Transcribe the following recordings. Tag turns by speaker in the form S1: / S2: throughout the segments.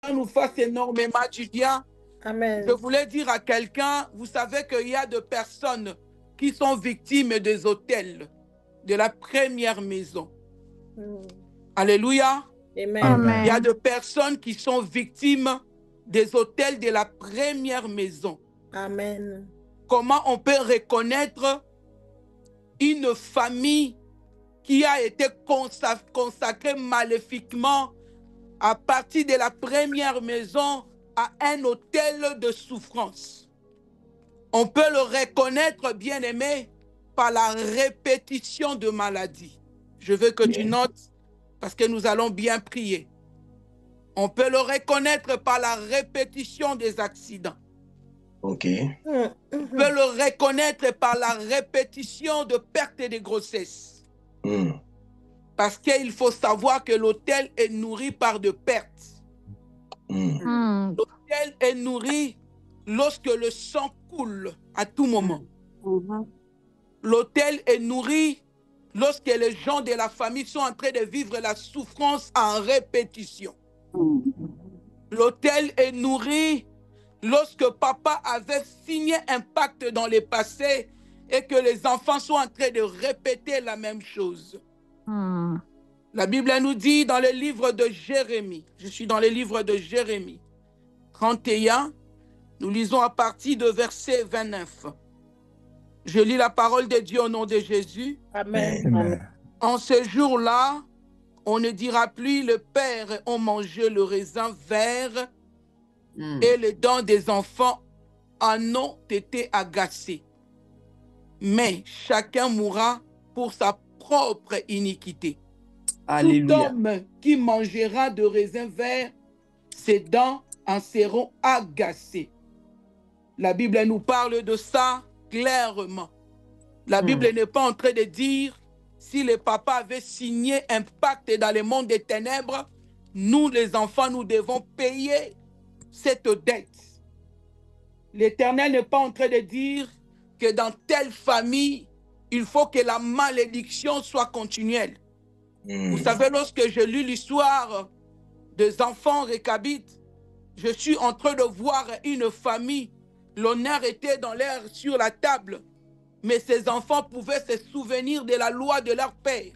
S1: nous fasse énormément du bien.
S2: Amen.
S1: Je voulais dire à quelqu'un, vous savez qu'il y a des personnes qui sont victimes des hôtels de la première maison. Alléluia.
S2: Amen.
S1: Il y a des personnes qui sont victimes des hôtels de la première maison.
S2: Amen.
S1: Comment on peut reconnaître une famille qui a été consacrée maléfiquement à partir de la première maison à un hôtel de souffrance? On peut le reconnaître, bien-aimé, par la répétition de maladies. Je veux que tu notes, parce que nous allons bien prier. On peut le reconnaître par la répétition des accidents.
S3: Ok.
S1: On peut le reconnaître par la répétition de pertes et de grossesses. Parce qu'il faut savoir que l'autel est nourri par de pertes. L'autel est nourri lorsque le sang coule à tout moment. L'autel est nourri lorsque les gens de la famille sont en train de vivre la souffrance en répétition. L'autel est nourri lorsque papa avait signé un pacte dans le passé et que les enfants sont en train de répéter la même chose. La Bible nous dit dans le livre de Jérémie, je suis dans le livre de Jérémie 31, nous lisons à partir de verset 29. Je lis la parole de Dieu au nom de Jésus.
S2: Amen.
S3: Amen.
S1: En ce jour-là, on ne dira plus le père ont mangé le raisin vert et les dents des enfants en ont été agacées. Mais chacun mourra pour sa propre iniquité.
S3: Alléluia.
S1: Tout homme qui mangera de raisin vert, ses dents en seront agacées. La Bible nous parle de ça clairement. La Bible n'est pas en train de dire si le papa avait signé un pacte dans le monde des ténèbres, nous les enfants, nous devons payer cette dette. L'Éternel n'est pas en train de dire que dans telle famille, il faut que la malédiction soit continuelle. Vous savez, lorsque je lis l'histoire des enfants récabites, je suis en train de voir une famille, l'honneur était dans l'air sur la table, mais ces enfants pouvaient se souvenir de la loi de leur père.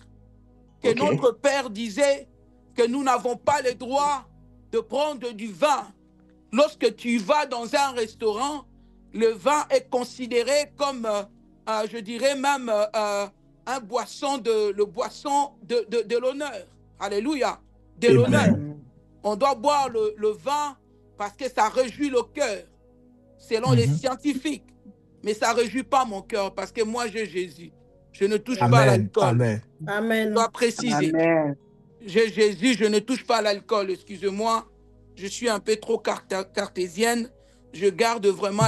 S1: Que notre père disait que nous n'avons pas le droit de prendre du vin. Lorsque tu vas dans un restaurant, le vin est considéré comme, je dirais même, le boisson de l'honneur. Alléluia. De l'honneur. On doit boire le vin parce que ça réjouit le cœur, selon les scientifiques. Mais ça ne réjouit pas mon cœur parce que moi, j'ai Jésus. Je ne touche pas à l'alcool.
S2: Amen.
S1: Je dois préciser.
S4: Amen.
S1: J'ai Jésus, je ne touche pas à l'alcool. Excusez-moi, je suis un peu trop cartésienne. Je garde vraiment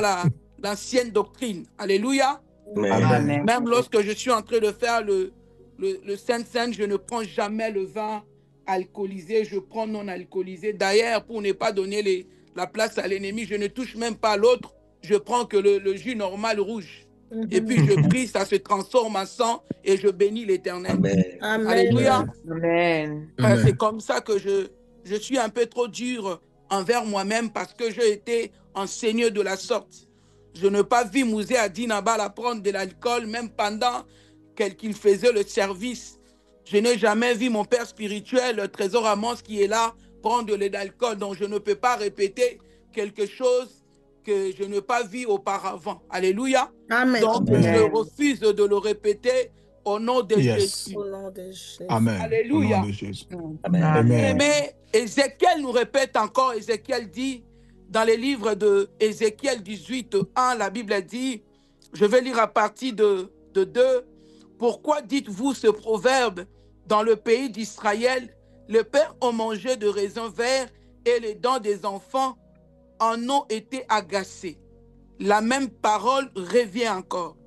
S1: l'ancienne doctrine. Alléluia.
S3: Amen.
S1: Même lorsque je suis en train de faire le Saint-Saint, je ne prends jamais le vin alcoolisé, je prends non alcoolisé. D'ailleurs, pour ne pas donner la place à l'ennemi, je ne touche même pas l'autre. Je prends que le jus normal rouge. Et puis je prie, ça se transforme en sang et je bénis l'Éternel.
S2: Amen.
S1: Alléluia.
S4: Amen.
S1: C'est comme ça que je suis un peu trop dur envers moi-même parce que j'ai été enseigné de la sorte. Je n'ai pas vu Mouzé à Dinabal à prendre de l'alcool, même pendant qu'il faisait le service. Je n'ai jamais vu mon père spirituel, le trésor Amos, qui est là, prendre de l'alcool. Donc je ne peux pas répéter quelque chose que je n'ai pas vu auparavant. Alléluia.
S2: Amen.
S1: Donc je refuse de le répéter au nom de Jésus.
S2: Au nom de Jésus.
S5: Amen.
S1: Alléluia.
S5: Au nom de Jésus.
S3: Amen.
S1: Mais Ézéchiel nous répète encore, Ézéchiel dit, dans les livres de Ézéchiel 18:1, la Bible dit, je vais lire à partir de 2, pourquoi dites-vous ce proverbe dans le pays d'Israël, les pères ont mangé de raisins verts et les dents des enfants en ont été agacées. La même parole revient encore.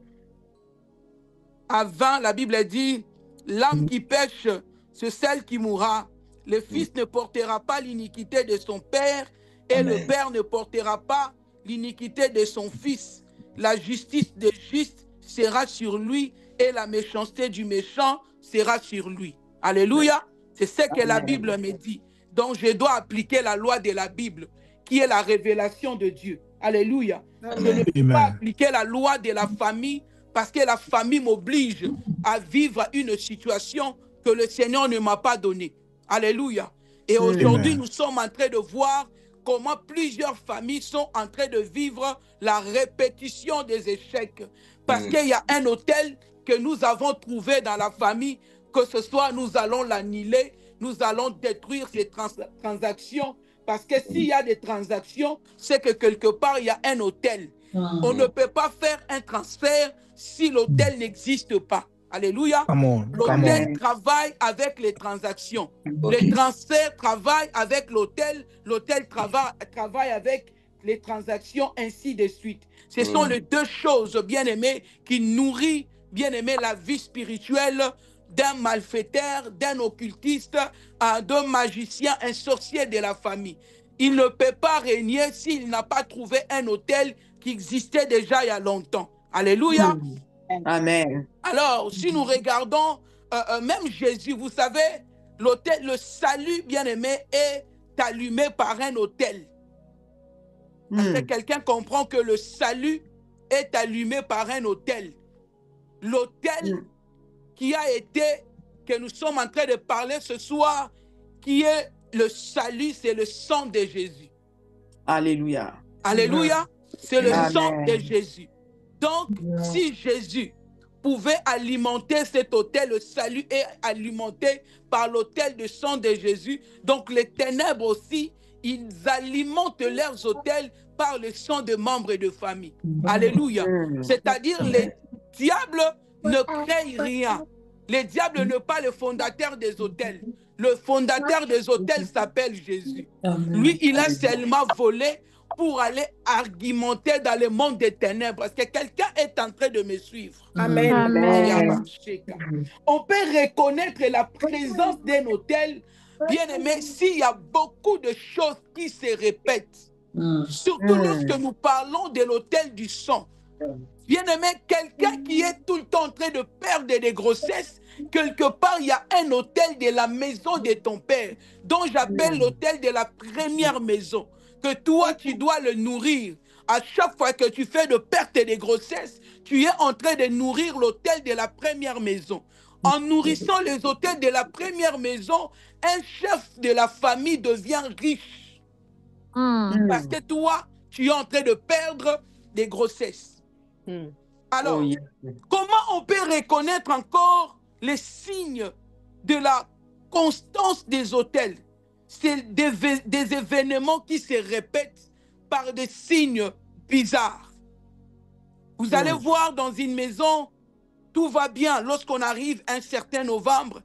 S1: Avant, la Bible dit, l'âme qui pêche, c'est celle qui mourra. Le fils ne portera pas l'iniquité de son père et le père ne portera pas l'iniquité de son fils. La justice des justes sera sur lui et la méchanceté du méchant sera sur lui. Alléluia. C'est ce que la Bible me dit. Donc, je dois appliquer la loi de la Bible, qui est la révélation de Dieu. Alléluia. Je ne peux pas appliquer la loi de la famille parce que la famille m'oblige à vivre une situation que le Seigneur ne m'a pas donnée. Alléluia. Et aujourd'hui, nous sommes en train de voir comment plusieurs familles sont en train de vivre la répétition des échecs. Parce qu'il y a un autel que nous avons trouvé dans la famille, que ce soit nous allons l'annuler, nous allons détruire ces transactions. Parce que s'il y a des transactions, c'est que quelque part, il y a un autel. On ne peut pas faire un transfert si l'autel n'existe pas. Alléluia. L'autel travaille avec les transactions. Les transferts travaillent avec l'autel. L'autel travaille avec les transactions, ainsi de suite. Ce sont les deux choses, bien-aimés, qui nourrissent, bien-aimés, la vie spirituelle d'un malfaiteur, d'un occultiste, d'un magicien, un sorcier de la famille. Il ne peut pas régner s'il n'a pas trouvé un autel qui existait déjà il y a longtemps. Alléluia.
S3: Amen.
S1: Alors, si nous regardons même Jésus, vous savez, l'autel, le salut, bien-aimé, est allumé par un autel. Est-ce que quelqu'un comprend que le salut est allumé par un autel? L'autel qui a été, que nous sommes en train de parler ce soir, qui est le salut, c'est le sang de Jésus.
S3: Alléluia.
S1: Alléluia. C'est le sang de Jésus. Donc, si Jésus pouvait alimenter cet autel, le salut est alimenté par l'autel de sang de Jésus. Donc, les ténèbres aussi, ils alimentent leurs autels par le sang de membres et de famille. Alléluia. C'est-à-dire, les diables ne créent rien. Les diables ne sont pas le fondateur des autels. Le fondateur des autels s'appelle Jésus. Lui, il a seulement volé pour aller argumenter dans le monde des ténèbres. Est-ce que quelqu'un est en train de me suivre?
S2: Amen.
S4: Amen.
S1: On peut reconnaître la présence d'un autel, bien aimé, s'il y a beaucoup de choses qui se répètent. Surtout lorsque nous parlons de l'autel du sang. Bien aimé, quelqu'un qui est tout le temps en train de perdre des grossesses, quelque part, il y a un autel de la maison de ton père, dont j'appelle l'autel de la première maison, que toi, tu dois le nourrir. À chaque fois que tu fais de perte des grossesses, tu es en train de nourrir l'autel de la première maison. En nourrissant les autels de la première maison, un chef de la famille devient riche. Parce que toi, tu es en train de perdre des grossesses. Alors, comment on peut reconnaître encore les signes de la constance des autels? C'est des événements qui se répètent par des signes bizarres. Vous allez voir dans une maison, tout va bien. Lorsqu'on arrive un certain novembre,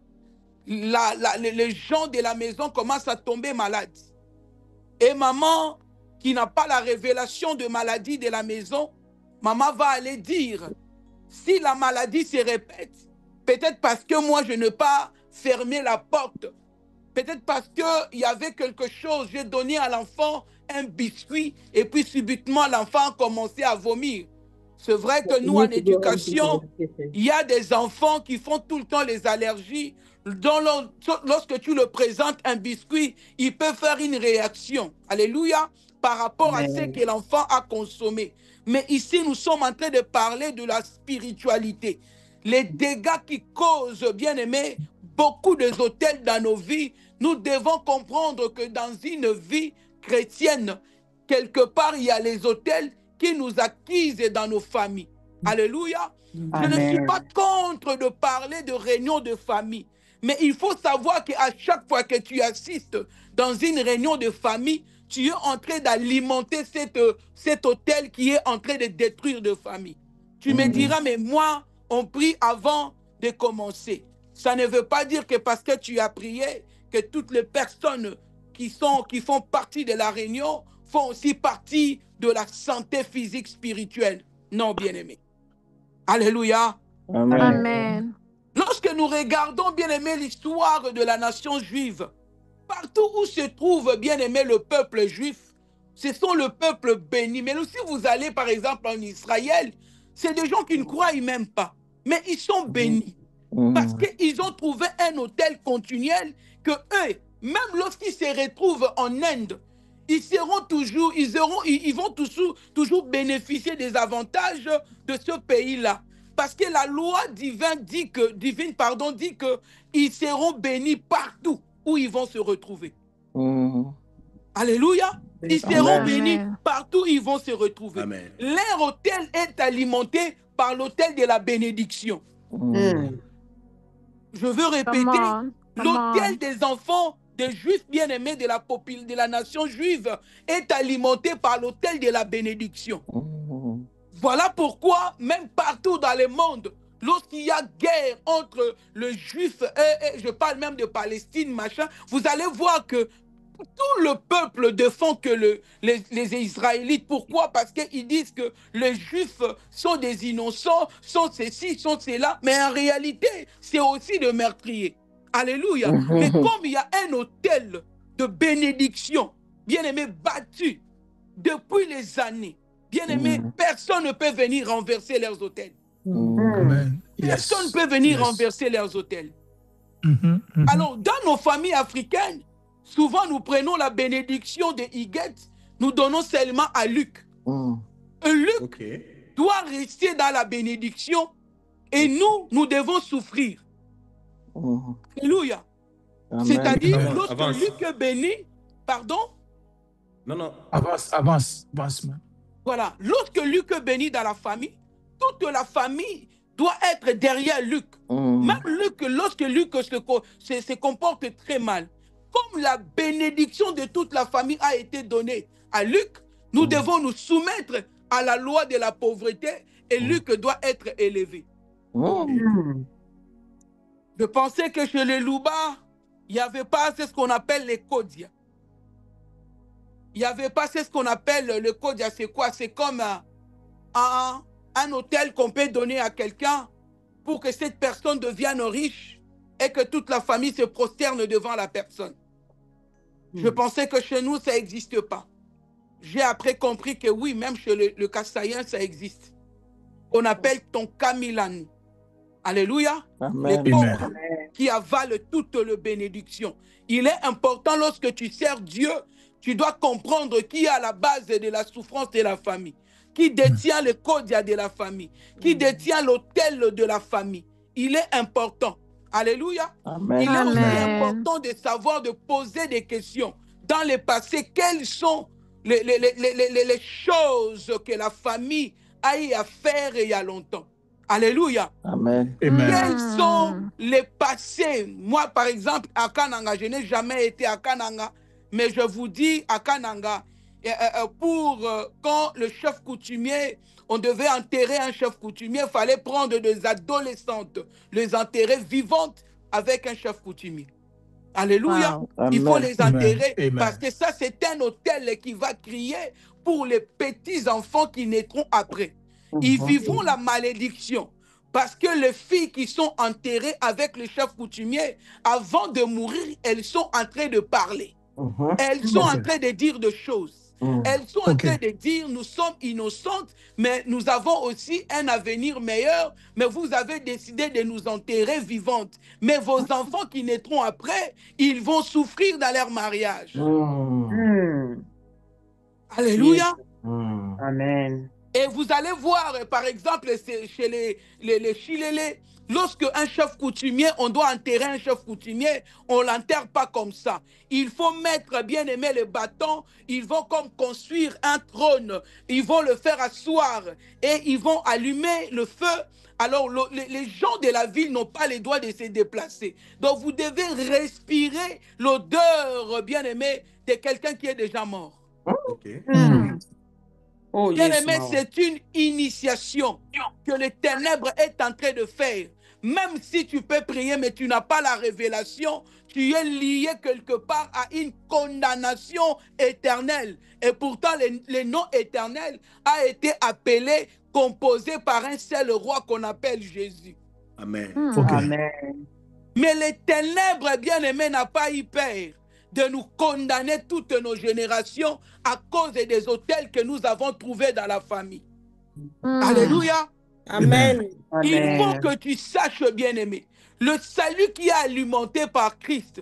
S1: les gens de la maison commencent à tomber malades. Et maman, qui n'a pas la révélation de maladie de la maison, maman va aller dire, si la maladie se répète, peut-être parce que moi je n'ai pas fermé la porte, peut-être parce qu'il y avait quelque chose, j'ai donné à l'enfant un biscuit et puis subitement l'enfant a commencé à vomir. C'est vrai que nous en éducation, il y a des enfants qui font tout le temps les allergies. Lorsque tu le présentes un biscuit, il peut faire une réaction. Alléluia, par rapport à ce que l'enfant a consommé. Mais ici, nous sommes en train de parler de la spiritualité. Les dégâts qui causent, bien aimé, beaucoup de autels dans nos vies, nous devons comprendre que dans une vie chrétienne, quelque part, il y a les autels qui nous acquisent dans nos familles. Alléluia. Je ne suis pas contre de parler de réunion de famille, mais il faut savoir qu'à chaque fois que tu assistes dans une réunion de famille, tu es en train d'alimenter cet autel qui est en train de détruire de famille. Tu me diras, mais moi, on prie avant de commencer. Ça ne veut pas dire que parce que tu as prié, que toutes les personnes qui font partie de la réunion font aussi partie de la santé physique spirituelle. Non, bien-aimé. Alléluia.
S4: Amen.
S1: Lorsque nous regardons, bien-aimé, l'histoire de la nation juive, partout où se trouve, bien-aimé, le peuple juif, ce sont le peuple béni. Mais si vous allez, par exemple, en Israël, c'est des gens qui ne croient même pas. Mais ils sont bénis. Parce qu'ils ont trouvé un autel continuel que eux, même lorsqu'ils se retrouvent en Inde, ils vont toujours bénéficier des avantages de ce pays-là. Parce que la loi divine dit que ils seront bénis partout où ils vont se retrouver. Alléluia. Ils seront bénis partout où ils vont se retrouver.
S5: Amen.
S1: Leur hôtel est alimenté par l'hôtel de la bénédiction. Je veux répéter, l'hôtel des enfants des Juifs bien-aimés de la nation juive est alimenté par l'hôtel de la bénédiction. Voilà pourquoi, même partout dans le monde, lorsqu'il y a guerre entre le Juif et je parle même de Palestine, machin, vous allez voir que tout le peuple défend que les Israélites. Pourquoi? Parce qu'ils disent que les Juifs sont des innocents, sont ceci, sont cela, mais en réalité, c'est aussi des meurtriers. Alléluia. Mais comme il y a un hôtel de bénédiction, bien-aimé, battu depuis les années, bien-aimé, personne ne peut venir renverser leurs hôtels. Personne ne peut venir renverser leurs hôtels. Alors, dans nos familles africaines, souvent nous prenons la bénédiction de Higuette, nous donnons seulement à Luc. Luc doit rester dans la bénédiction et nous devons souffrir. Alléluia. C'est-à-dire, lorsque Luc est béni, pardon?
S5: Non.
S6: Avance.
S5: Voilà.
S1: Lorsque Luc est béni dans la famille, toute la famille doit être derrière Luc. Même Luc, lorsque Luc se comporte très mal, comme la bénédiction de toute la famille a été donnée à Luc, nous devons nous soumettre à la loi de la pauvreté et Luc doit être élevé. Je pensais que chez les Louba, il n'y avait pas ce qu'on appelle les Kodia. Il n'y avait pas ce qu'on appelle le Kodia. C'est quoi? C'est comme un hôtel qu'on peut donner à quelqu'un pour que cette personne devienne riche et que toute la famille se prosterne devant la personne. Je pensais que chez nous, ça n'existe pas. J'ai après compris que oui, même chez le Kassaïen, ça existe. On appelle ton Kamilan. Alléluia. Les pauvres qui avalent toute la bénédiction. Il est important lorsque tu sers Dieu, tu dois comprendre qui est à la base de la souffrance de la famille, qui détient le Kodia de la famille, qui détient l'hôtel de la famille. Il est important. Alléluia. Il est aussi important de savoir, de poser des questions. Dans le passé, quelles sont les choses que la famille a eu à faire il y a longtemps? Alléluia.
S3: Amen.
S1: Quels sont les passés? Moi, par exemple, à Kananga, je n'ai jamais été à Kananga, mais je vous dis, à Kananga, quand le chef coutumier, on devait enterrer un chef coutumier, il fallait prendre des adolescentes, les enterrer vivantes avec un chef coutumier. Alléluia. Il faut les enterrer parce que ça, c'est un hôtel qui va crier pour les petits-enfants qui naîtront après. Ils vivront la malédiction parce que les filles qui sont enterrées avec le chef coutumier, avant de mourir, elles sont en train de parler. Elles sont en train de dire des choses. Elles sont en train de dire, nous sommes innocentes, mais nous avons aussi un avenir meilleur, mais vous avez décidé de nous enterrer vivantes. Mais vos enfants qui naîtront après, ils vont souffrir dans leur mariage. Alléluia.
S3: Amen.
S1: Et vous allez voir, par exemple, chez les Chilélés, lorsque un chef coutumier, on doit enterrer un chef coutumier, on ne l'enterre pas comme ça. Il faut mettre, bien aimé, le bâton, ils vont comme construire un trône, ils vont le faire asseoir et ils vont allumer le feu. Alors, les gens de la ville n'ont pas les droits de se déplacer. Donc, vous devez respirer l'odeur, bien aimé, de quelqu'un qui est déjà mort. Bien-aimé, c'est une initiation que les ténèbres est en train de faire. Même si tu peux prier, mais tu n'as pas la révélation, tu es lié quelque part à une condamnation éternelle. Et pourtant, le nom éternel a été appelé, composé par un seul roi qu'on appelle Jésus.
S5: Amen.
S3: Amen.
S1: Mais les ténèbres, bien-aimés, n'a pas eu peur de nous condamner toutes nos générations à cause des autels que nous avons trouvés dans la famille. Alléluia.
S2: Amen.
S1: Il faut que tu saches, bien-aimé, le salut qui est alimenté par Christ,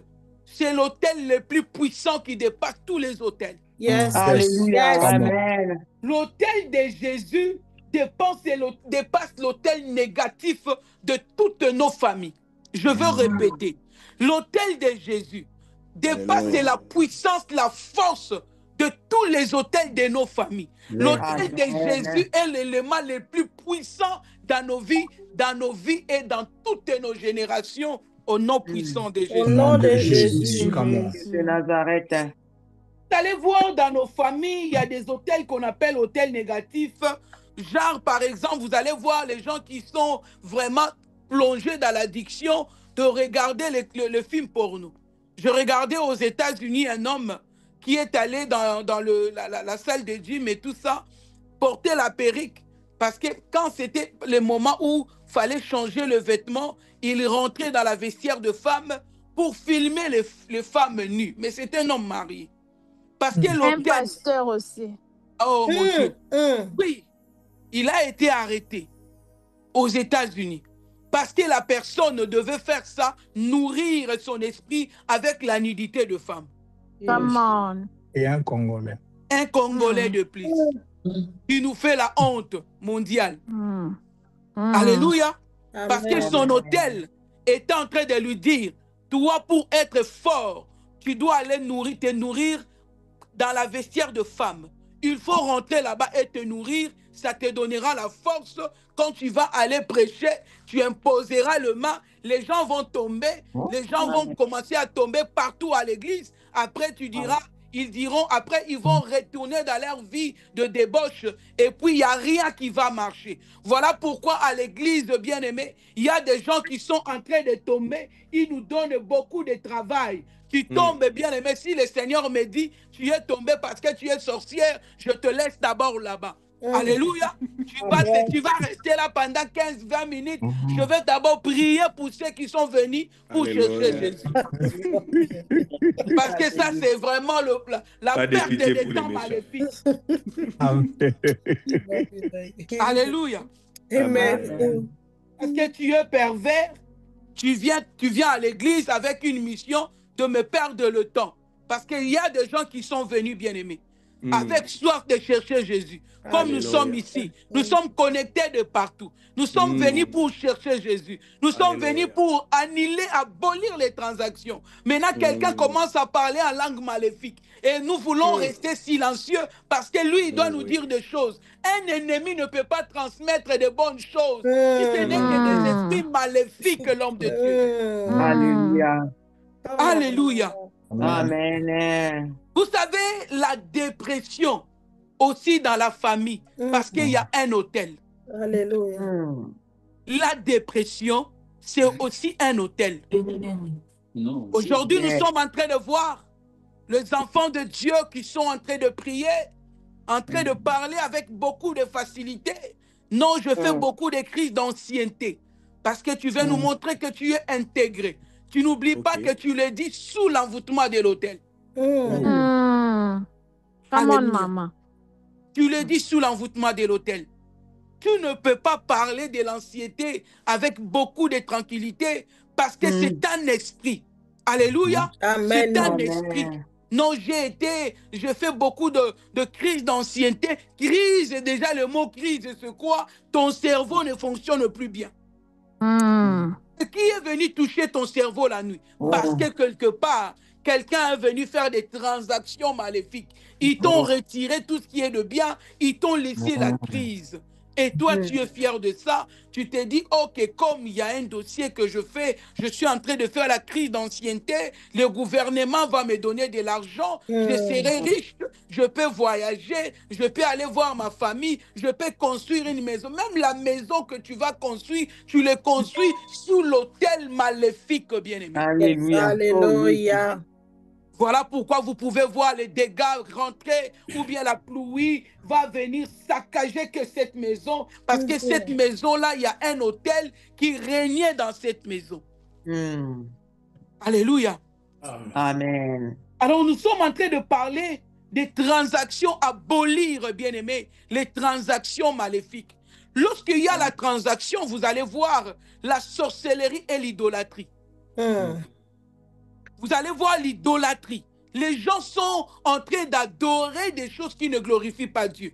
S1: c'est l'autel le plus puissant qui dépasse tous les autels.
S2: Yes.
S3: Alléluia.
S2: Yes.
S3: Amen.
S1: L'autel de Jésus dépasse l'autel négatif de toutes nos familles. Je veux répéter. L'autel de Jésus dépasse la puissance, la force de tous les autels de nos familles. L'autel de Jésus est l'élément le plus puissant dans nos vies et dans toutes nos générations, au nom puissant de Jésus.
S2: Au nom de Jésus.
S3: De Nazareth.
S1: Vous allez voir dans nos familles, il y a des hôtels qu'on appelle hôtels négatifs. Genre, par exemple, vous allez voir les gens qui sont vraiment plongés dans l'addiction de regarder le film porno. Je regardais aux États-Unis un homme qui est allé dans la salle de gym et tout ça, porter la perruque. Parce que quand c'était le moment où il fallait changer le vêtement, il rentrait dans la vestiaire de femmes pour filmer les femmes nues. Mais c'est un homme marié. Parce que
S4: Un pasteur aussi.
S1: Oh mon Dieu. Oui, il a été arrêté aux États-Unis parce que la personne devait faire ça, nourrir son esprit avec la nudité de femme.
S4: Come on.
S6: Et un Congolais.
S1: Un Congolais de plus. Qui nous fait la honte mondiale. Alléluia. Parce que son hôtel est en train de lui dire, toi pour être fort, tu dois aller te nourrir dans la vestiaire de femme. Il faut rentrer là-bas et te nourrir. Ça te donnera la force. Quand tu vas aller prêcher, tu imposeras le main. Les gens vont tomber. Les gens vont commencer à tomber partout à l'église. Après, tu diras, ils diront, après, ils vont retourner dans leur vie de débauche. Et puis, il n'y a rien qui va marcher. Voilà pourquoi à l'église, bien-aimé, il y a des gens qui sont en train de tomber. Ils nous donnent beaucoup de travail. Tu tombes, bien-aimé. Si le Seigneur me dit, tu es tombé parce que tu es sorcière, je te laisse d'abord là-bas. Alléluia. Tu vas rester là pendant 15-20 minutes. Je vais d'abord prier pour ceux qui sont venus pour chercher Jésus. Parce que ça, c'est vraiment la perte de temps maléfique. Alléluia.
S2: Amen.
S1: Parce que tu es pervers, tu viens à l'église avec une mission de me perdre le temps. Parce qu'il y a des gens qui sont venus, bien-aimés, avec soif de chercher Jésus. Comme nous sommes ici, nous sommes connectés de partout. Nous sommes venus pour chercher Jésus. Nous sommes venus pour annuler, abolir les transactions. Maintenant, quelqu'un commence à parler en langue maléfique. Et nous voulons rester silencieux parce que lui, il doit nous dire des choses. Un ennemi ne peut pas transmettre de bonnes choses. Si ce n'est que des esprits maléfiques, l'homme de Dieu.
S3: Alléluia.
S1: Alléluia.
S3: Amen.
S1: Vous savez, la dépression aussi dans la famille, parce qu'il y a un hôtel.
S2: Alléluia.
S1: La dépression, c'est aussi un hôtel. Aujourd'hui, nous sommes en train de voir les enfants de Dieu qui sont en train de prier, en train de parler avec beaucoup de facilité. Non, je fais beaucoup de crises d'ancienneté, parce que tu veux nous montrer que tu es intégré. Tu n'oublies pas que tu le dis sous l'envoûtement de l'autel.
S4: Come on, maman.
S1: Tu le dis sous l'envoûtement de l'autel. Tu ne peux pas parler de l'anxiété avec beaucoup de tranquillité parce que c'est un esprit. Alléluia. C'est un esprit. Non, je fais beaucoup de crises d'ancienneté. Crise, déjà le mot crise, c'est quoi? Ton cerveau ne fonctionne plus bien. Qui est venu toucher ton cerveau la nuit? Parce que quelque part, quelqu'un est venu faire des transactions maléfiques. Ils t'ont retiré tout ce qui est de bien. Ils t'ont laissé la crise. Et toi, tu es fier de ça. Tu te dis, ok, comme il y a un dossier que je fais, je suis en train de faire la crise d'ancienneté. Le gouvernement va me donner de l'argent. Je serai riche. Je peux voyager. Je peux aller voir ma famille. Je peux construire une maison. Même la maison que tu vas construire, tu le construis sous l'autel maléfique, bien-aimé.
S3: Alléluia.
S2: Alléluia.
S1: Voilà pourquoi vous pouvez voir les dégâts rentrer ou bien la pluie va venir saccager que cette maison. Parce que cette maison-là, il y a un hôtel qui régnait dans cette maison. Alléluia.
S3: Amen.
S1: Alors nous sommes en train de parler des transactions, abolir, bien-aimés, les transactions maléfiques. Lorsqu'il y a la transaction, vous allez voir la sorcellerie et l'idolâtrie. vous allez voir l'idolâtrie. Les gens sont en train d'adorer des choses qui ne glorifient pas Dieu.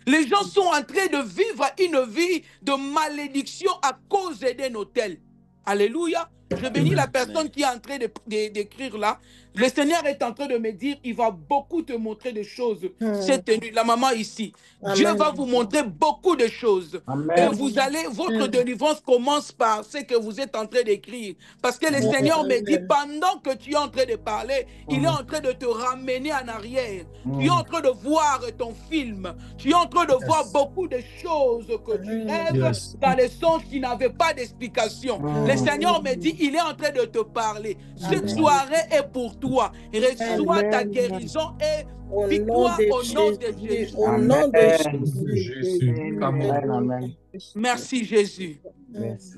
S1: Les gens sont en train de vivre une vie de malédiction à cause d'un autel. Alléluia. Je bénis la personne qui est en train d'écrire là. Le Seigneur est en train de me dire, il va beaucoup te montrer des choses cette nuit. La maman ici,
S2: Amen.
S1: Dieu va vous montrer beaucoup de choses.
S3: Amen.
S1: Et vous allez, votre délivrance commence par ce que vous êtes en train d'écrire. Parce que le Seigneur me dit, pendant que tu es en train de parler, il est en train de te ramener en arrière. Tu es en train de voir ton film. Tu es en train de voir beaucoup de choses que tu rêves dans les songes qui n'avaient pas d'explication. Le Seigneur me dit, il est en train de te parler. Cette soirée est pour toi. Reçois ta guérison et victoire au nom de Jésus.
S2: Au nom de Jésus.
S3: Amen.
S1: Merci Jésus.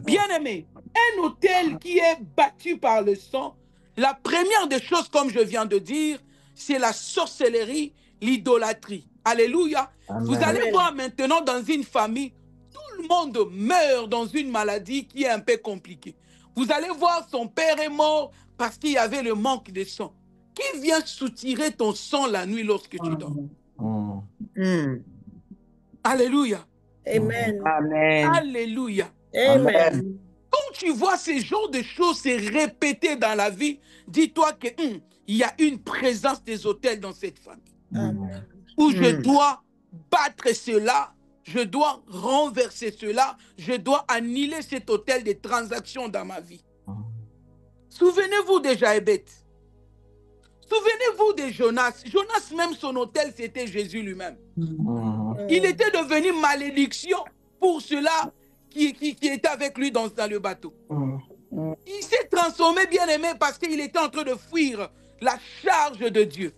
S1: Bien-aimé, un autel qui est battu par le sang, la première des choses, comme je viens de dire, c'est la sorcellerie, l'idolâtrie. Alléluia.
S3: Amen.
S1: Vous allez voir maintenant dans une famille, tout le monde meurt dans une maladie qui est un peu compliquée. Vous allez voir, son père est mort parce qu'il y avait le manque de sang. Qui vient soutirer ton sang la nuit lorsque tu dors? Alléluia.
S2: Amen.
S3: Amen.
S1: Alléluia.
S2: Amen.
S1: Quand tu vois ce genre de choses se répéter dans la vie, dis-toi qu'il y a une présence des autels dans cette famille.
S2: Amen.
S1: Où je dois battre cela, je dois renverser cela, je dois annuler cet autel de transactions dans ma vie. Souvenez-vous de Jaébet. Souvenez-vous de Jonas. Jonas, même son autel, c'était Jésus lui-même. Il était devenu malédiction pour ceux-là qui étaient avec lui dans le bateau. Il s'est transformé, bien-aimé, parce qu'il était en train de fuir la charge de Dieu.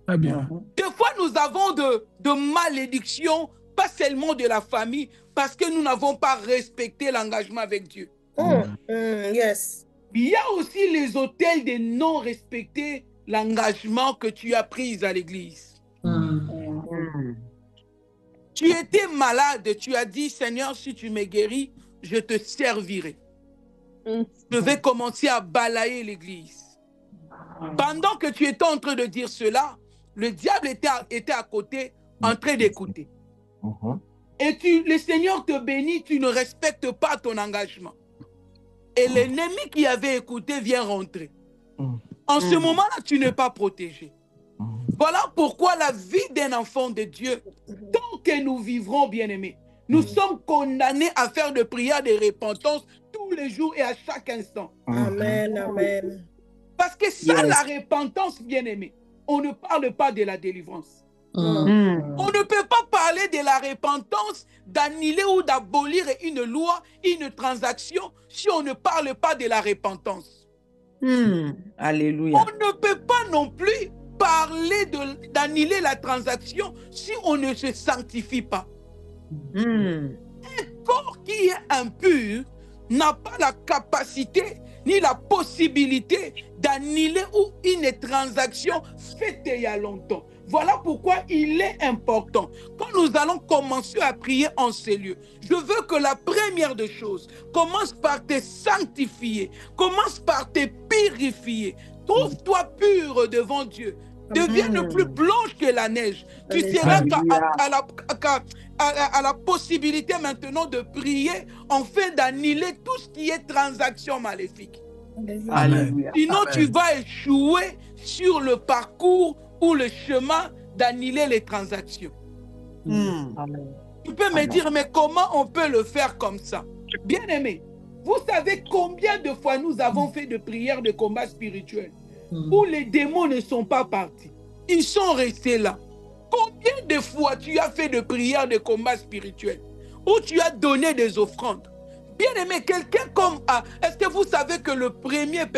S6: Très bien.
S1: Des fois, nous avons de malédictions, pas seulement de la famille, parce que nous n'avons pas respecté l'engagement avec Dieu.
S2: Yes.
S1: Il y a aussi les autels de non-respecter l'engagement que tu as pris à l'église. Tu étais malade, tu as dit, Seigneur, si tu me guéris, je te servirai. Je vais commencer à balayer l'église. Pendant que tu étais en train de dire cela, le diable était à côté, en train d'écouter. Et le Seigneur te bénit, tu ne respectes pas ton engagement. Et l'ennemi qui avait écouté vient rentrer. En ce moment-là, tu n'es pas protégé. Voilà pourquoi la vie d'un enfant de Dieu, tant que nous vivrons, bien-aimés, nous sommes condamnés à faire de prières de repentance tous les jours et à chaque instant.
S2: Amen, amen.
S1: Parce que sans la repentance, bien-aimés, on ne parle pas de la délivrance. On ne peut pas parler de la repentance, d'annuler ou d'abolir une loi, une transaction, si on ne parle pas de la repentance.
S3: Alléluia.
S1: On ne peut pas non plus parler d'annuler la transaction si on ne se sanctifie pas. Un corps qui est impur n'a pas la capacité ni la possibilité d'annuler une transaction faite il y a longtemps. Voilà pourquoi il est important, quand nous allons commencer à prier en ces lieux, je veux que la première des choses commence par te sanctifier, commence par te purifier. Trouve-toi pur devant Dieu. Devienne plus blanche que la neige. Tu seras à la possibilité maintenant de prier afin d'annuler tout ce qui est transaction maléfique.
S3: Alléluia.
S1: Sinon, tu vas échouer sur le parcours ou le chemin d'annuler les transactions. Tu peux me dire, mais comment on peut le faire comme ça? Bien-aimé, vous savez combien de fois nous avons fait de prières de combat spirituel où les démons ne sont pas partis? Ils sont restés là. Combien de fois tu as fait de prières de combat spirituel où tu as donné des offrandes? Bien-aimé, quelqu'un comme... Est-ce que vous savez que la première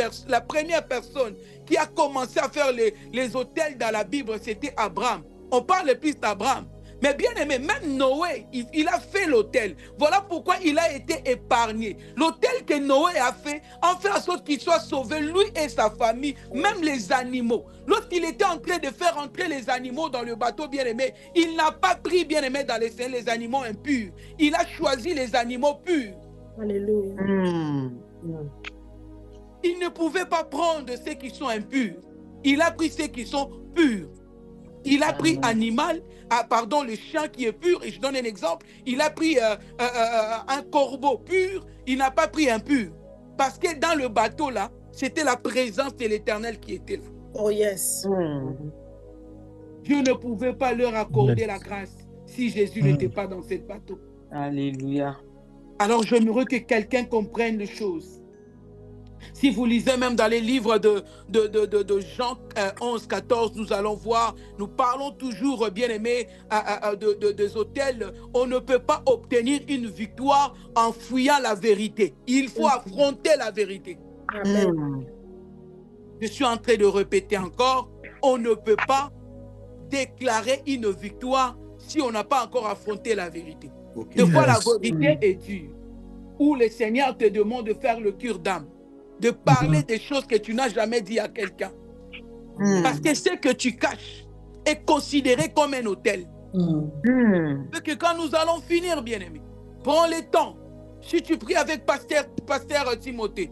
S1: personne qui a commencé à faire les autels dans la Bible, c'était Abraham? On parle plus d'Abraham. Mais bien aimé, même Noé, il a fait l'autel. Voilà pourquoi il a été épargné. L'autel que Noé a fait en sorte qu'il soit sauvé, lui et sa famille, même les animaux. Lorsqu'il était en train de faire entrer les animaux dans le bateau, bien aimé, il n'a pas pris, bien aimé, dans les animaux impurs. Il a choisi les animaux purs.
S2: Alléluia.
S1: il ne pouvait pas prendre ceux qui sont impurs. Il a pris ceux qui sont purs. Il a pris le chien qui est pur, et je donne un exemple, il a pris un corbeau pur, il n'a pas pris impur. Parce que dans le bateau là, c'était la présence de l'Éternel qui était là.
S2: Oh yes.
S1: Dieu ne pouvait pas leur accorder la grâce si Jésus n'était pas dans ce bateau.
S3: Alléluia.
S1: Alors j'aimerais que quelqu'un comprenne les choses. Si vous lisez même dans les livres de Jean 11, 14, nous allons voir, nous parlons toujours, bien aimé, des autels. On ne peut pas obtenir une victoire en fuyant la vérité. Il faut affronter la vérité.
S2: Amen.
S1: Je suis en train de répéter encore, on ne peut pas déclarer une victoire si on n'a pas encore affronté la vérité. Des fois, la vérité est dure, où le Seigneur te demande de faire le cure d'âme, de parler des choses que tu n'as jamais dit à quelqu'un. Parce que ce que tu caches est considéré comme un autel. Parce que quand nous allons finir, bien-aimés, prends le temps. Si tu pries avec pasteur Timothée,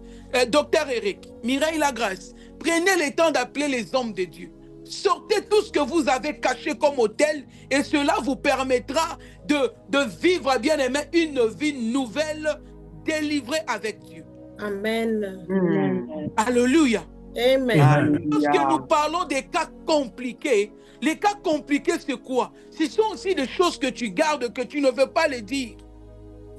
S1: docteur Eric, Mireille Lagrâce, prenez le temps d'appeler les hommes de Dieu. Sortez tout ce que vous avez caché comme autel et cela vous permettra de vivre, bien-aimé, une vie nouvelle, délivrée avec Dieu.
S2: Amen.
S1: Alléluia.
S2: Amen.
S1: Lorsque nous parlons des cas compliqués, les cas compliqués, c'est quoi? Ce sont aussi des choses que tu gardes, que tu ne veux pas les dire.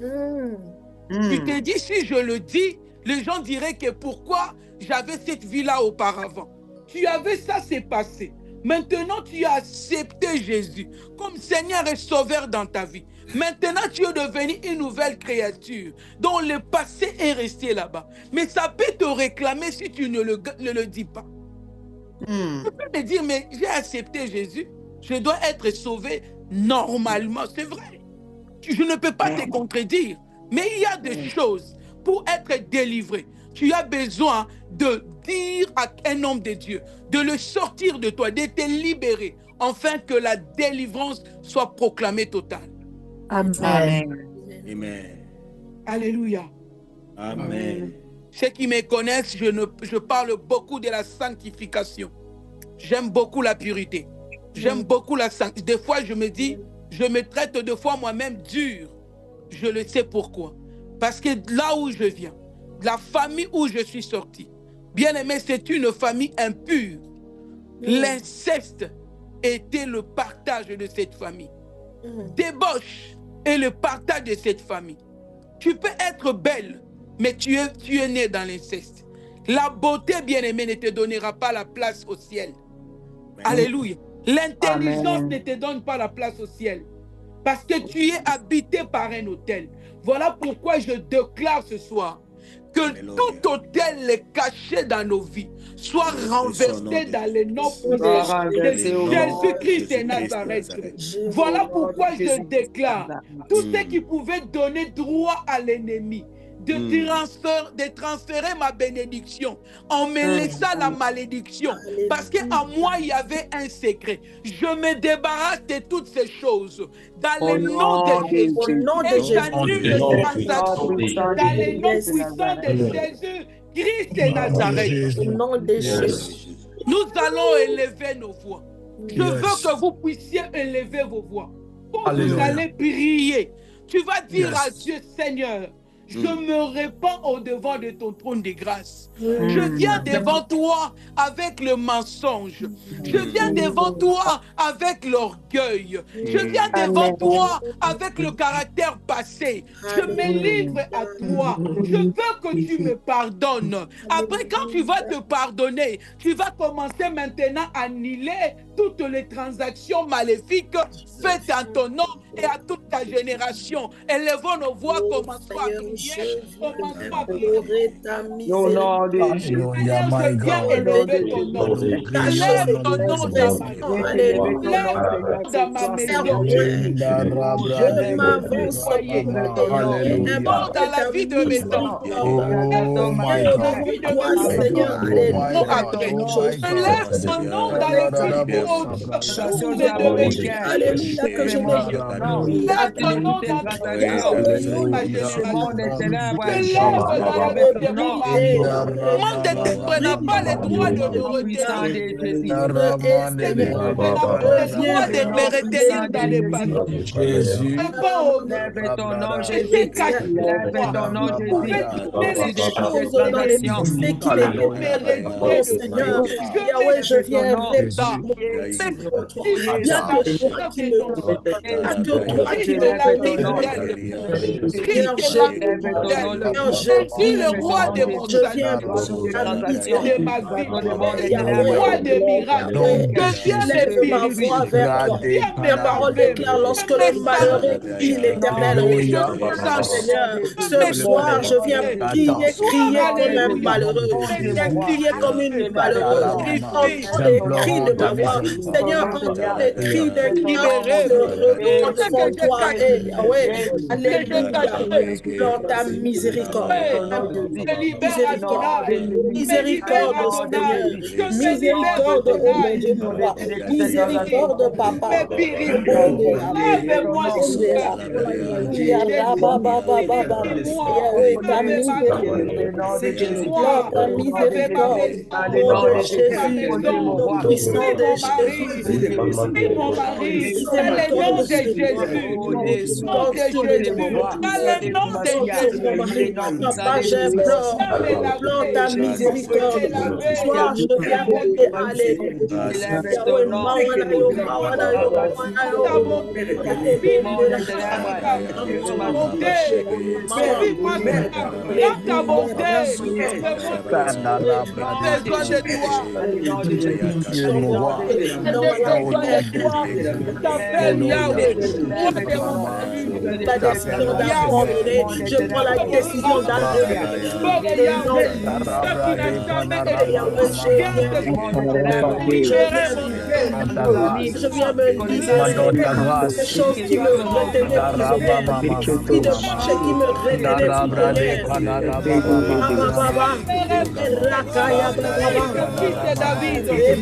S1: Tu te dis, si je le dis, les gens diraient que pourquoi j'avais cette vie-là auparavant. Tu avais ça, c'est passé. Maintenant, tu as accepté Jésus comme Seigneur et Sauveur dans ta vie. Maintenant, tu es devenu une nouvelle créature dont le passé est resté là-bas. Mais ça peut te réclamer si tu ne le dis pas. Tu peux me dire, mais j'ai accepté Jésus, je dois être sauvé normalement. C'est vrai. Je ne peux pas te contredire. Mais il y a des choses pour être délivré. Tu as besoin de dire à un homme de Dieu, de le sortir de toi, de te libérer, afin que la délivrance soit proclamée totale.
S3: Amen.
S5: Amen.
S1: Alléluia.
S5: Amen.
S1: Ceux qui me connaissent, je parle beaucoup de la sanctification. J'aime beaucoup la pureté. J'aime beaucoup la sanctification. Des fois, je me dis, je me traite deux fois moi-même dur. Je le sais pourquoi. Parce que là où je viens, la famille où je suis sorti, bien aimé, c'est une famille impure. L'inceste était le partage de cette famille. Débauche est le partage de cette famille. Tu peux être belle, mais tu es né dans l'inceste. La beauté, bien aimé, ne te donnera pas la place au ciel. Alléluia. L'intelligence ne te donne pas la place au ciel. Parce que tu es habité par un autel. Voilà pourquoi je déclare ce soir que tout autel caché dans nos vies soit renversé dans le nom de Jésus-Christ de Nazareth. Voilà pourquoi je déclare tout ce qui pouvait donner droit à l'ennemi de transférer ma bénédiction en me laissant la malédiction. Parce qu'en moi, il y avait un secret. Je me débarrasse de toutes ces choses dans le nom de Jésus. Et j'annule les transactions dans le nom puissant de Jésus, Christ de Nazareth.
S2: Au nom de Jésus.
S1: Nous allons élever nos voix. Je veux que vous puissiez élever vos voix. Quand vous allez prier, tu vas dire à Dieu, Seigneur, je me répands au-devant de ton trône de grâce. Je viens devant toi avec le mensonge. Je viens devant toi avec l'orgueil. Je viens devant toi avec le caractère passé. Je me livre à toi. Je veux que tu me pardonnes. Après, quand tu vas te pardonner, tu vas commencer maintenant à annuler toutes les transactions maléfiques faites en ton nom et à toute ta génération. Élevons nos voix, commençons à prier. Commençons à prier.
S3: Au nom de Jésus.
S1: Seigneur, je viens élever ton nom. Élève ton nom dans ma vie. Élève dans ma maison.
S2: Je m'avance
S1: dans la vie de mes enfants. Élève ton nom dans le vie de mes
S3: ténèbres,
S1: Je lève dans la
S3: avec
S1: vie de
S3: ton
S1: mon
S3: nom,
S1: mari.
S3: Jésus.
S1: Monde de ténèbres n'a pas le droit de
S3: Au
S1: nous
S3: nom puissant
S1: retenir.
S3: de Jésus.
S1: Les ténèbres n'a pas le droit de me retenir dans les familles.
S5: Jésus.
S1: Enfants au
S3: Lève ton nom,
S1: était
S3: Jésus.
S1: caché en
S3: Lève
S1: moi.
S3: ton nom,
S1: Vous pouvez
S3: Jésus.
S1: tourner
S3: Au-dessus
S1: les
S3: de toutes les
S2: choses dans les
S3: transgressions.
S2: pensées qui
S1: me
S2: n'étaient
S1: rejeter
S2: oh
S1: de
S2: Seigneur,
S1: Dieu. Je
S2: Yahweh, je
S3: Lève ton
S2: viens
S3: nom.
S1: ça.
S2: répondre
S3: Jésus.
S2: contre toi.
S1: Il
S2: Il y a que toi
S1: est
S2: qui me
S1: ton
S2: il y a que toi qui
S1: Christ
S2: me
S1: est la
S3: Lève
S1: vie
S3: ton nom.
S1: fidèle.
S2: Seigneur,
S1: Christ est la vie
S3: Lève ton nom,
S1: fidèle.
S2: Seigneur,
S3: Jésus.
S2: je
S1: Je suis le
S3: Lève ton
S1: roi
S3: nom,
S1: de mon
S3: Jésus.
S2: je viens
S1: salut.
S3: Toi, toutes les
S2: ta
S3: transactions.
S1: De ma
S3: Toi,
S1: vie.
S3: tout le monde est
S2: Yahweh,
S1: Roi
S3: ténèbres.
S1: des miracles.
S2: Yahweh,
S1: Que Dieu me
S2: lève ma voix
S1: purifie.
S2: vers toi.
S1: Dieu
S2: Ta
S1: me
S2: parole
S1: parfume.
S2: déclare lorsque
S1: Me
S2: le malheureux crie,
S1: sanctifie.
S2: l'Éternel
S1: Que je
S2: répond.
S1: sois
S2: Oh
S1: sanctifié.
S2: Seigneur, ce
S1: Me
S2: soir, je viens
S1: purifier.
S2: prier,
S1: Gloire,
S2: crier comme un
S1: alléluia.
S2: malheureux,
S3: Mon Dieu, mon roi.
S2: crier comme une
S3: Lève ton
S2: malheureuse.
S3: nom.
S1: Purifie.
S2: Entends les cris
S5: Implorons
S2: de
S5: ta
S2: ma voix.
S5: miséricorde.
S3: Ton
S2: Seigneur,
S3: nom,
S2: entends
S3: Seigneur.
S2: les cris d'un
S3: C'est ton
S2: cœur
S3: nom,
S2: qui
S3: mon
S2: se
S3: Dieu.
S2: retourne
S1: Tout ce
S2: devant
S1: que j'ai
S2: toi.
S1: caché.
S2: Et Yahweh,
S3: Jésus.
S1: Que j'ai
S2: alléluia.
S1: caché.
S2: Dans ta miséricorde.
S3: C'est
S1: Hey,
S3: ton nom, Jésus.
S1: me libère
S3: Au nom de
S2: Miséricorde,
S1: Adonai.
S3: Jésus.
S1: Me libère
S2: miséricorde,
S3: Au nom de
S1: Adonai.
S2: Seigneur,
S3: Jésus.
S1: Que me libère
S3: Toi,
S2: miséricorde, oh mon Dieu,
S1: Adonai.
S2: papa,
S3: au-dessus de toutes les transactions.
S2: miséricorde, papa,
S1: Me purifie.
S2: Rebondea,
S3: C'est ton
S1: Lave-moi,
S3: nom.
S2: Rebondea,
S1: Seigneur.
S2: Alléluia, Rabababababa,
S1: Purifie-moi.
S2: Yahweh, ta
S1: Lave ma
S3: Dans
S2: miséricorde,
S3: le nom de Jésus.
S2: dans
S1: Purifie-moi.
S2: ta
S3: Au nom de
S1: Lave ma
S3: Jésus.
S2: miséricorde,
S3: Dans
S1: maison.
S3: le
S2: nom
S3: nom
S2: de
S3: de
S1: Ma
S3: Jésus.
S2: Jésus,
S3: Mon Dieu, mon
S1: maison.
S2: nom
S3: roi.
S2: puissant
S1: Oui,
S2: de
S1: mon
S2: Jésus,
S1: mari.
S3: Mon Dieu.
S1: Oui, mon mari. Dans le nom
S2: miséricorde,
S1: de
S2: Seigneur,
S1: Jésus.
S3: Oh Jésus.
S1: Nom de
S3: Mon Dieu, mon
S1: Jésus.
S3: roi.
S1: Dans le nom de
S3: Alléluia.
S2: sauve mon
S1: Jésus.
S3: Le
S2: mari,
S3: nom puissant
S2: papa,
S3: de Jésus.
S2: j'implore,
S1: Viens me
S2: implore ta
S1: laver.
S2: miséricorde,
S1: Me
S2: ce soir,
S1: laver.
S2: je viens crier, Alléluia,
S3: Élève ton
S2: Yahweh,
S3: nom.
S2: Mawanayo,
S3: Dans
S2: Mawanayo,
S3: ta
S1: Ta
S2: Mawanayo,
S1: bonté. Vis
S3: monde
S2: Rebondela,
S3: des ténèbres.
S1: ta
S3: Jésus.
S1: bonté.
S2: Maman,
S1: Vis-moi Seigneur. Dans ta bonté. J'ai besoin de toi.
S3: Dans le nom de Jésus.
S5: Tu es mon roi.
S1: J'ai
S5: Au
S1: besoin
S5: nom
S1: de
S5: de
S1: toi.
S5: Jésus.
S1: Je t'appelle Yahweh. Roi
S3: Lève
S1: de
S3: ton
S1: mon
S3: nom.
S1: salut.
S3: Je
S2: la décision
S3: t'appelle
S1: Yahweh.
S2: d'abandonner, je prends la décision d'abandonner.
S1: Père
S2: Le nom
S1: Yahweh. Toi qui n'as jamais
S2: de Yahweh,
S1: été.
S2: je
S1: Viens
S2: viens,
S1: ce
S3: monde des
S1: soir.
S3: ténèbres.
S1: Libérer mon Dieu.
S3: Dans nos familles,
S2: je viens me
S3: dans les
S2: libérer
S5: M'adonne ta
S2: de ces
S5: grâce.
S2: choses qui me retenaient prisonnière, d'esprit de péché qui me retenait prisonnière. Baba, Baba, Rakaya Baba,
S1: Fils de David.
S2: et